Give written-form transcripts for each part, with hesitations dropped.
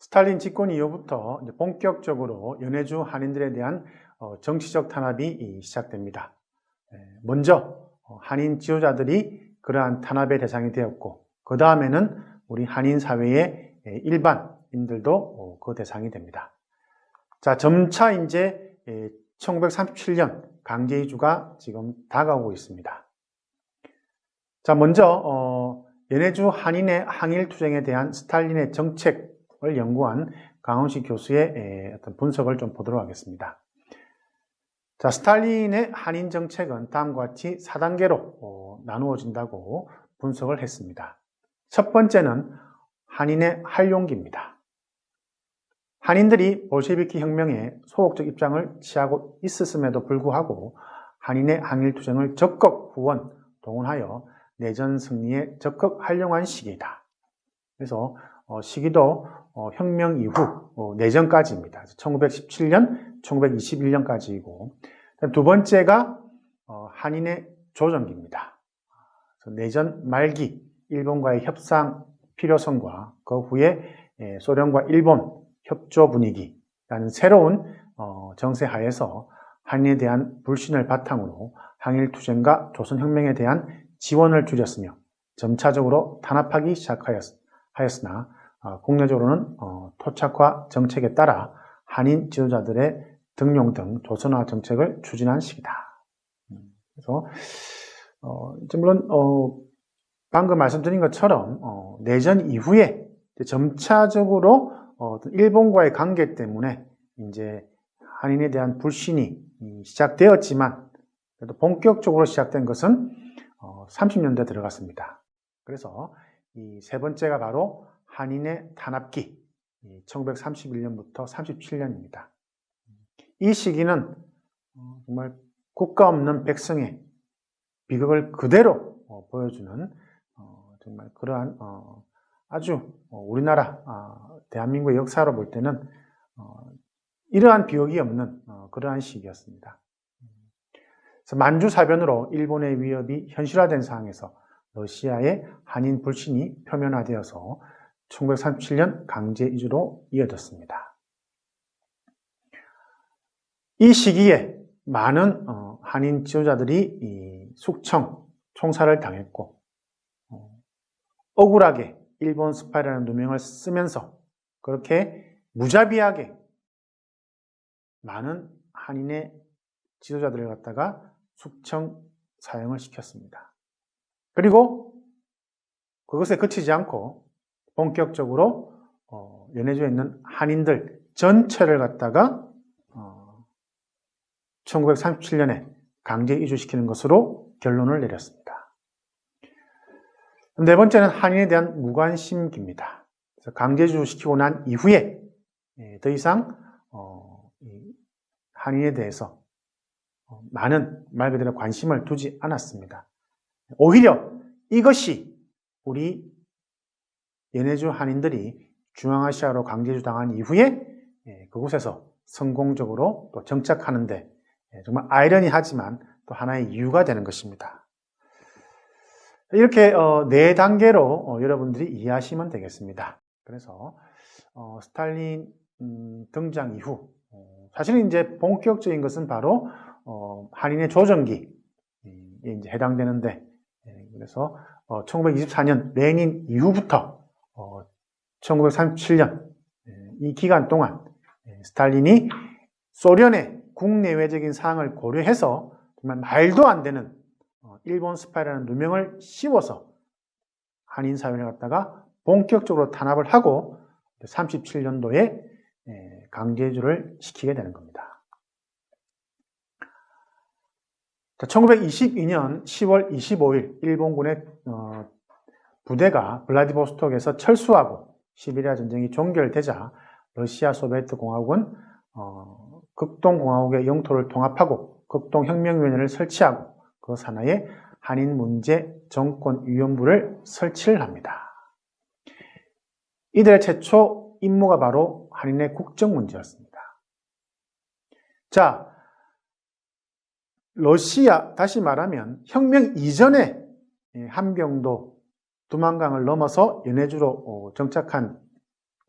스탈린 집권 이후부터 이제 본격적으로 연해주 한인들에 대한 정치적 탄압이 시작됩니다. 먼저 한인 지도자들이 그러한 탄압의 대상이 되었고, 그 다음에는 우리 한인 사회의 일반인들도 그 대상이 됩니다. 자, 점차 이제 1937년 강제 이주가 지금 다가오고 있습니다. 자, 먼저 연해주 한인의 항일 투쟁에 대한 스탈린의 정책을 연구한 강원식 교수의 어떤 분석을 좀 보도록 하겠습니다. 자, 스탈린의 한인 정책은 다음과 같이 4단계로 나누어진다고 분석을 했습니다. 첫 번째는 한인의 활용기입니다. 한인들이 볼셰비키 혁명에 소극적 입장을 취하고 있었음에도 불구하고 한인의 항일 투쟁을 적극 후원, 동원하여 내전 승리에 적극 활용한 시기이다. 그래서 시기도 혁명 이후 내전까지입니다. 1917년, 1921년까지이고, 두 번째가 한인의 조정기입니다. 내전 말기 일본과의 협상 필요성과 그 후에 소련과 일본 협조 분위기라는 새로운 정세 하에서 한인에 대한 불신을 바탕으로 항일 투쟁과 조선혁명에 대한 지원을 줄였으며 점차적으로 탄압하기 시작하였으나 국내적으로는 토착화 정책에 따라 한인 지도자들의 등용 등 조선화 정책을 추진한 시기다. 그래서 물론 방금 말씀드린 것처럼 내전 이후에 점차적으로 일본과의 관계 때문에 이제 한인에 대한 불신이 시작되었지만 그래도 본격적으로 시작된 것은 30년대에 들어갔습니다. 그래서 이 세 번째가 바로 한인의 탄압기, 1931년부터 37년입니다. 이 시기는 정말 국가 없는 백성의 비극을 그대로 보여주는 정말 그러한 아주 우리나라 대한민국의 역사로 볼 때는 이러한 비극이 없는 그러한 시기였습니다. 그래서 만주사변으로 일본의 위협이 현실화된 상황에서 러시아의 한인 불신이 표면화되어서 1937년 강제 이주로 이어졌습니다. 이 시기에 많은 한인 지도자들이 숙청, 총살을 당했고 억울하게 일본 스파이라는 누명을 쓰면서 그렇게 무자비하게 많은 한인의 지도자들을 갖다가 숙청 사형을 시켰습니다. 그리고 그것에 그치지 않고 본격적으로 연해주에 있는 한인들 전체를 갖다가 1937년에 강제 이주시키는 것으로 결론을 내렸습니다. 네 번째는 한인에 대한 무관심기입니다. 그래서 강제 이주시키고 난 이후에 더 이상 한인에 대해서 많은 말 그대로 관심을 두지 않았습니다. 오히려 이것이 우리 연해주 한인들이 중앙아시아로 강제 이주당한 이후에 그곳에서 성공적으로 또 정착하는데 정말 아이러니하지만 또 하나의 이유가 되는 것입니다. 이렇게 네 단계로 여러분들이 이해하시면 되겠습니다. 그래서 스탈린 등장 이후 사실은 이제 본격적인 것은 바로 한인의 조정기에 이제 해당되는데, 그래서 1924년 레닌 이후부터 1937년 이 기간 동안 스탈린이 소련의 국내외적인 사항을 고려해서 정말 말도 안 되는 일본 스파이라는 누명을 씌워서 한인 사회를 갖다가 본격적으로 탄압을 하고 37년도에 강제이주를 시키게 되는 겁니다. 1922년 10월 25일 일본군의 부대가 블라디보스톡에서 철수하고 시베리아 전쟁이 종결되자 러시아 소비에트 공화국은 극동공화국의 영토를 통합하고 극동혁명위원회를 설치하고 그 산하에 한인문제 정권위원부를 설치를 합니다. 이들의 최초 임무가 바로 한인의 국정문제였습니다. 자, 러시아, 다시 말하면 혁명 이전에 함경도, 두만강을 넘어서 연해주로 정착한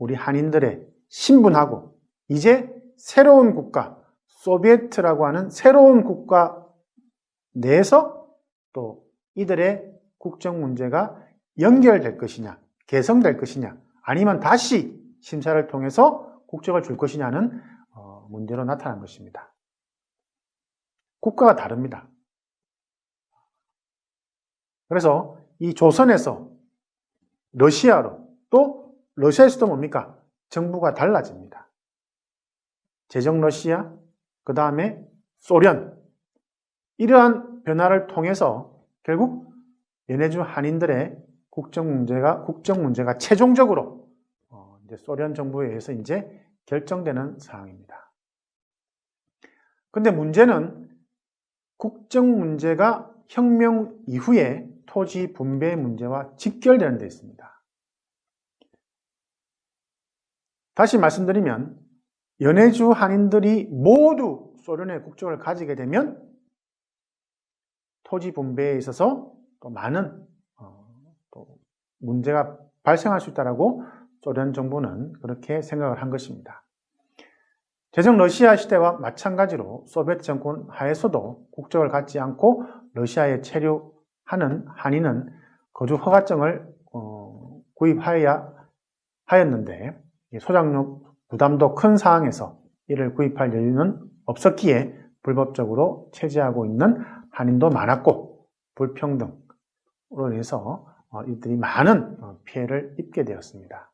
우리 한인들의 신분하고 이제 새로운 국가, 소비에트라고 하는 새로운 국가 내에서 또 이들의 국정 문제가 연결될 것이냐, 개성될 것이냐, 아니면 다시 심사를 통해서 국적을 줄 것이냐는 문제로 나타난 것입니다. 국가가 다릅니다. 그래서 이 조선에서 러시아로 또 러시아에서도 뭡니까? 정부가 달라집니다. 제정 러시아, 그 다음에 소련, 이러한 변화를 통해서 결국 연해주 한인들의 국정 문제가 최종적으로 이제 소련 정부에 의해서 이제 결정되는 상황입니다. 근데 문제는 국정 문제가 혁명 이후에 토지 분배 문제와 직결되는 데 있습니다. 다시 말씀드리면 연해주 한인들이 모두 소련의 국적을 가지게 되면 토지 분배에 있어서 또 많은 또 문제가 발생할 수 있다라고 소련 정부는 그렇게 생각을 한 것입니다. 제정 러시아 시대와 마찬가지로 소비에트 정권 하에서도 국적을 갖지 않고 러시아에 체류하는 한인은 거주 허가증을 구입하여야 하였는데 소장료 부담도 큰 상황에서 이를 구입할 여유는 없었기에 불법적으로 체제하고 있는 한인도 많았고 불평등으로 인해서 이들이 많은 피해를 입게 되었습니다.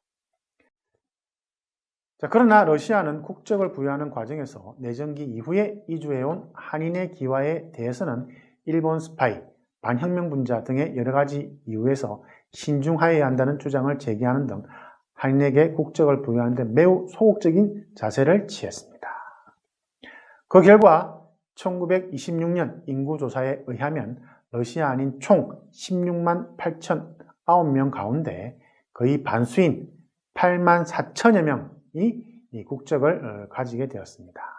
자, 그러나 러시아는 국적을 부여하는 과정에서 내전기 이후에 이주해온 한인의 기화에 대해서는 일본 스파이, 반혁명분자 등의 여러 가지 이유에서 신중하여야 한다는 주장을 제기하는 등 한인에게 국적을 부여하는 데 매우 소극적인 자세를 취했습니다. 그 결과 1926년 인구조사에 의하면 러시아 한인 총 16만 8,009명 가운데 거의 반수인 8만 4천여 명이 이 국적을 가지게 되었습니다.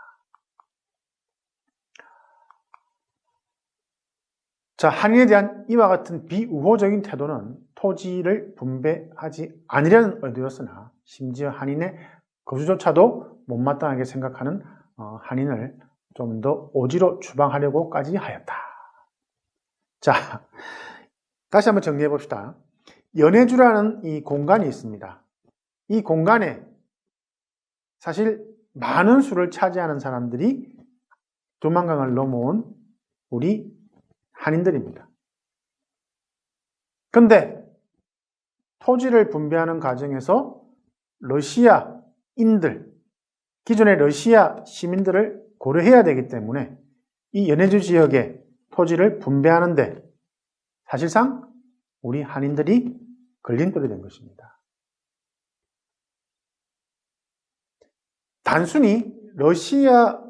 자, 한인에 대한 이와 같은 비우호적인 태도는 토지를 분배하지 않으려는 의도였으나 심지어 한인의 거주조차도 못마땅하게 생각하는 한인을 좀 더 오지로 추방하려고까지 하였다. 자, 다시 한번 정리해 봅시다. 연해주라는 이 공간이 있습니다. 이 공간에 사실 많은 수를 차지하는 사람들이 두만강을 넘어온 우리 한인들입니다. 근데 토지를 분배하는 과정에서 러시아인들, 기존의 러시아 시민들을 고려해야 되기 때문에 이 연해주 지역의 토지를 분배하는데 사실상 우리 한인들이 걸림돌이 된 것입니다. 단순히 러시아가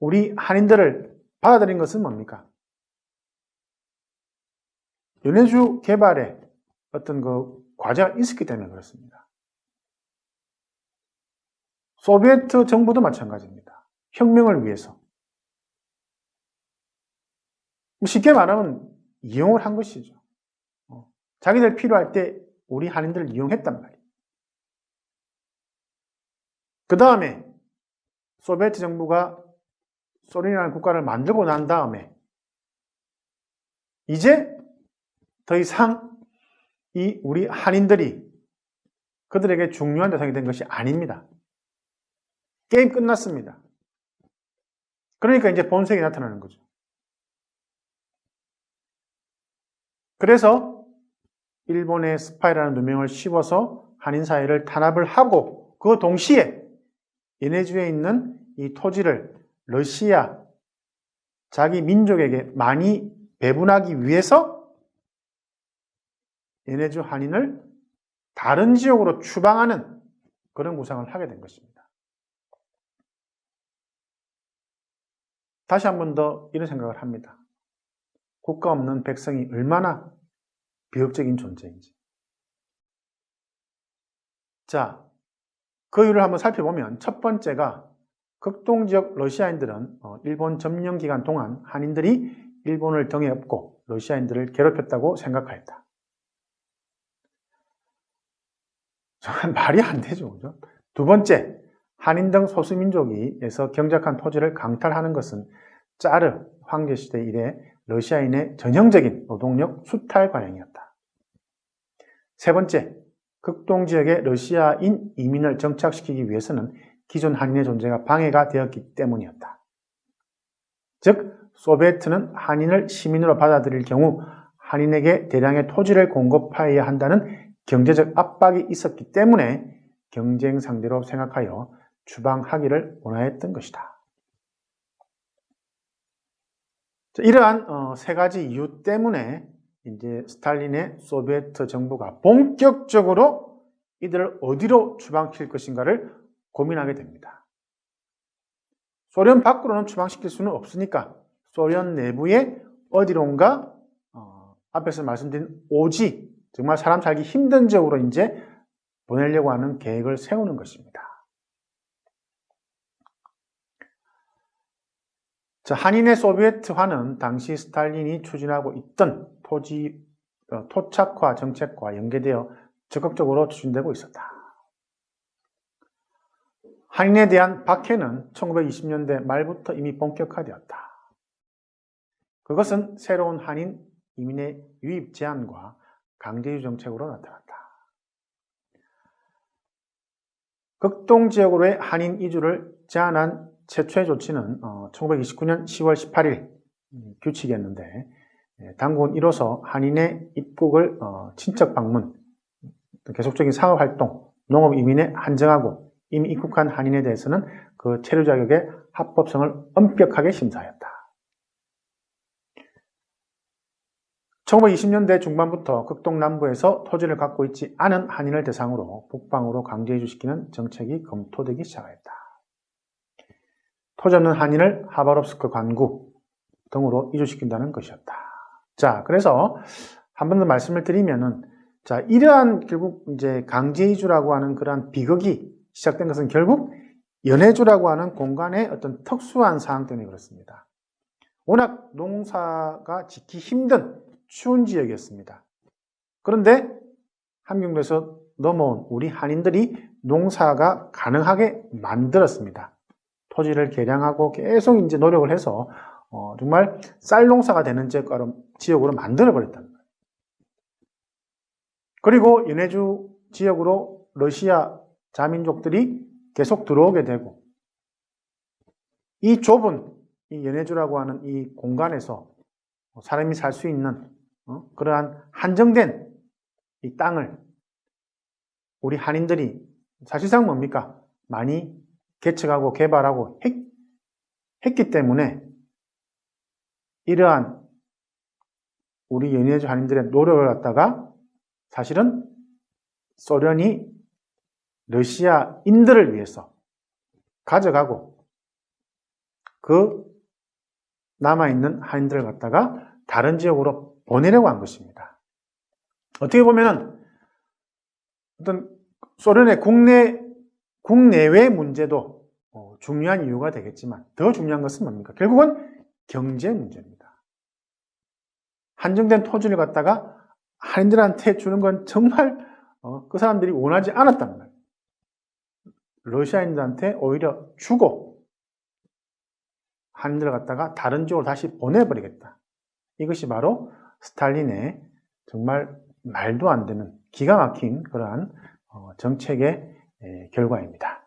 우리 한인들을 받아들인 것은 뭡니까? 연해주 개발에 어떤 그 과제가 있었기 때문에 그렇습니다. 소비에트 정부도 마찬가지입니다. 혁명을 위해서. 쉽게 말하면 이용을 한 것이죠. 자기들 필요할 때 우리 한인들을 이용했단 말이에요. 그 다음에 소비에트 정부가 소련이라는 국가를 만들고 난 다음에 이제 더 이상 이 우리 한인들이 그들에게 중요한 대상이 된 것이 아닙니다. 게임 끝났습니다. 그러니까 이제 본색이 나타나는 거죠. 그래서 일본의 스파이라는 누명을 씌워서 한인 사회를 탄압을 하고 그 동시에 연해주에 있는 이 토지를 러시아 자기 민족에게 많이 배분하기 위해서 연해주 한인을 다른 지역으로 추방하는 그런 구상을 하게 된 것입니다. 다시 한 번 더 이런 생각을 합니다. 국가 없는 백성이 얼마나 비극적인 존재인지. 자, 그 이유를 한번 살펴보면 첫 번째가 극동지역 러시아인들은 일본 점령 기간 동안 한인들이 일본을 등에 업고 러시아인들을 괴롭혔다고 생각하였다. 정말 말이 안 되죠. 그죠? 두 번째, 한인 등 소수민족에서 경작한 토지를 강탈하는 것은 짜르 황제시대 이래 러시아인의 전형적인 노동력 수탈 과정이었다. 세 번째, 극동지역에 러시아인 이민을 정착시키기 위해서는 기존 한인의 존재가 방해가 되었기 때문이었다. 즉, 소비에트는 한인을 시민으로 받아들일 경우 한인에게 대량의 토지를 공급하여야 한다는 경제적 압박이 있었기 때문에 경쟁 상대로 생각하여 추방하기를 원하였던 것이다. 이러한 세 가지 이유 때문에 이제 스탈린의 소비에트 정부가 본격적으로 이들을 어디로 추방시킬 것인가를 고민하게 됩니다. 소련 밖으로는 추방시킬 수는 없으니까 소련 내부에 어디론가 앞에서 말씀드린 오지, 정말 사람 살기 힘든 지역으로 이제 보내려고 하는 계획을 세우는 것입니다. 자, 한인의 소비에트화는 당시 스탈린이 추진하고 있던 토착화 정책과 연계되어 적극적으로 추진되고 있었다. 한인에 대한 박해는 1920년대 말부터 이미 본격화되었다. 그것은 새로운 한인 이민의 유입 제한과 강제유지 정책으로 나타났다. 극동지역으로의 한인 이주를 제한한 최초의 조치는 1929년 10월 18일 규칙이었는데, 당국은 이로써 한인의 입국을 친척 방문, 계속적인 상업활동, 농업 이민에 한정하고 이미 입국한 한인에 대해서는 그 체류 자격의 합법성을 엄격하게 심사하였다. 1920년대 중반부터 극동 남부에서 토지를 갖고 있지 않은 한인을 대상으로 북방으로 강제 이주시키는 정책이 검토되기 시작하였다. 토지 없는 한인을 하바롭스크 관구 등으로 이주시킨다는 것이었다. 자, 그래서 한 번 더 말씀을 드리면은, 자, 이러한 결국 이제 강제 이주라고 하는 그러한 비극이 시작된 것은 결국 연해주라고 하는 공간의 어떤 특수한 상황 때문에 그렇습니다. 워낙 농사가 짓기 힘든 추운 지역이었습니다. 그런데 함경도에서 넘어온 우리 한인들이 농사가 가능하게 만들었습니다. 토지를 개량하고 계속 이제 노력을 해서 정말 쌀 농사가 되는 지역으로 만들어버렸다는 거예요. 그리고 연해주 지역으로 러시아 자민족들이 계속 들어오게 되고, 이 좁은 이 연해주라고 하는 이 공간에서 사람이 살 수 있는 그러한 한정된 이 땅을 우리 한인들이 사실상 뭡니까? 많이 개척하고 개발하고 했기 때문에 이러한 우리 연해주 한인들의 노력을 갖다가 사실은 소련이 러시아인들을 위해서 가져가고 그 남아있는 한인들을 갖다가 다른 지역으로 보내려고 한 것입니다. 어떻게 보면은 어떤 소련의 국내외 문제도 중요한 이유가 되겠지만 더 중요한 것은 뭡니까? 결국은 경제 문제입니다. 한정된 토지를 갖다가 한인들한테 주는 건 정말 그 사람들이 원하지 않았단 말이에요. 러시아인들한테 오히려 주고 한인들을 갖다가 다른 지역으로 다시 보내버리겠다. 이것이 바로 스탈린의 정말 말도 안 되는 기가 막힌 그러한 정책의 결과입니다.